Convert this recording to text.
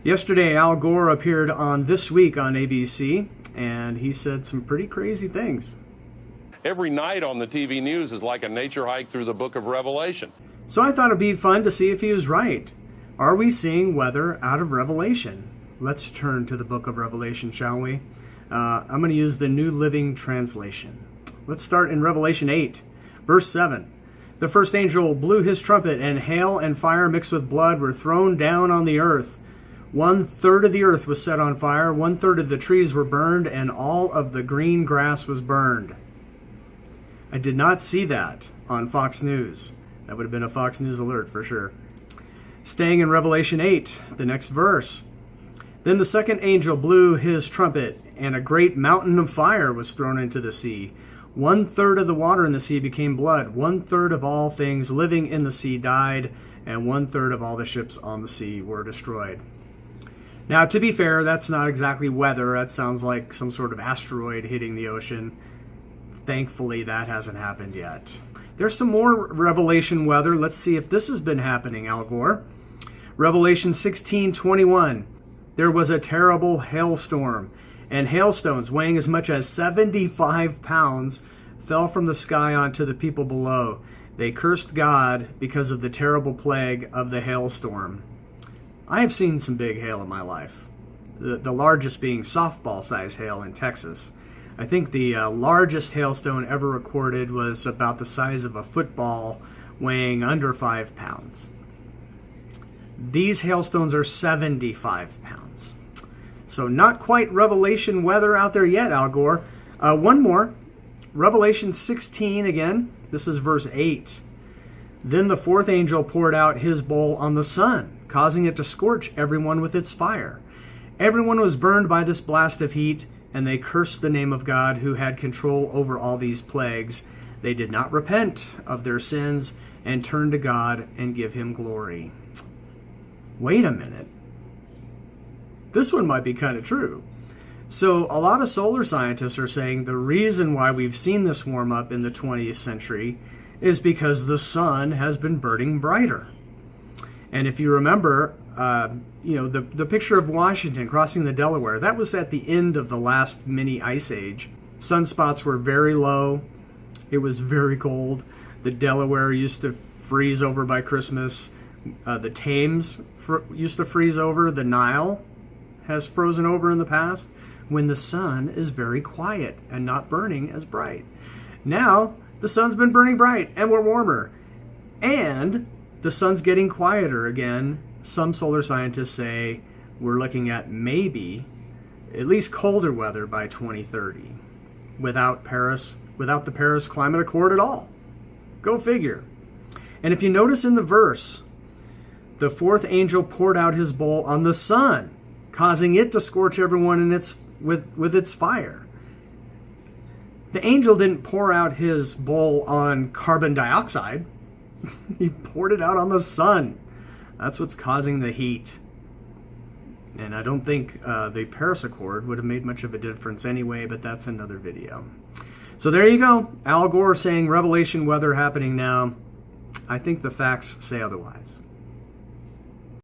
Yesterday, Al Gore appeared on This Week on ABC, and he said some pretty crazy things. Every night on the TV news is like a nature hike through the book of Revelation. So I thought it'd be fun to see if he was right. Are we seeing weather out of Revelation? Let's turn to the book of Revelation, shall we? I'm going to use the New Living Translation. Let's start in Revelation 8, verse 7. The first angel blew his trumpet, and hail and fire mixed with blood were thrown down on the earth. 1/3 of the earth was set on fire, 1/3 of the trees were burned, and all of the green grass was burned. I did not see that on Fox News. That would have been a Fox News alert for sure. Staying in Revelation 8, the next verse. Then the second angel blew his trumpet, and a great mountain of fire was thrown into the sea. 1/3 of the water in the sea became blood. 1/3 of all things living in the sea died, and 1/3 of all the ships on the sea were destroyed. Now, to be fair, that's not exactly weather. That sounds like some sort of asteroid hitting the ocean. Thankfully, that hasn't happened yet. There's some more Revelation weather. Let's see if this has been happening, Al Gore. Revelation 16:21. There was a terrible hailstorm, and hailstones weighing as much as 75 pounds fell from the sky onto the people below. They cursed God because of the terrible plague of the hailstorm. I have seen some big hail in my life, the largest being softball-sized hail in Texas. I think the largest hailstone ever recorded was about the size of a football, weighing under 5 pounds. These hailstones are 75 pounds. So not quite Revelation weather out there yet, Al Gore. One more. Revelation 16 again. This is verse 8. Then the fourth angel poured out his bowl on the sun, causing it to scorch everyone with its fire. Everyone was burned by this blast of heat, and they cursed the name of God who had control over all these plagues. They did not repent of their sins and turn to God and give him glory. Wait a minute. This one might be kind of true. So a lot of solar scientists are saying the reason why we've seen this warm up in the 20th century is because the sun has been burning brighter. And if you remember, the picture of Washington crossing the Delaware, that was at the end of the last mini ice age. Sunspots were very low. It was very cold. The Delaware used to freeze over by Christmas. The Thames used to freeze over. The Nile has frozen over in the past when the sun is very quiet and not burning as bright. Now, the sun's been burning bright and we're warmer. And the sun's getting quieter again. Some solar scientists say we're looking at maybe at least colder weather by 2030 without the Paris Climate Accord at all. Go figure. And if you notice in the verse, the fourth angel poured out his bowl on the sun, causing it to scorch everyone with its fire. The angel didn't pour out his bowl on carbon dioxide. He poured it out on the sun. That's what's causing the heat. And I don't think the Paris Accord would have made much of a difference anyway, but that's another video. So there you go. Al Gore saying Revelation weather happening now. I think the facts say otherwise.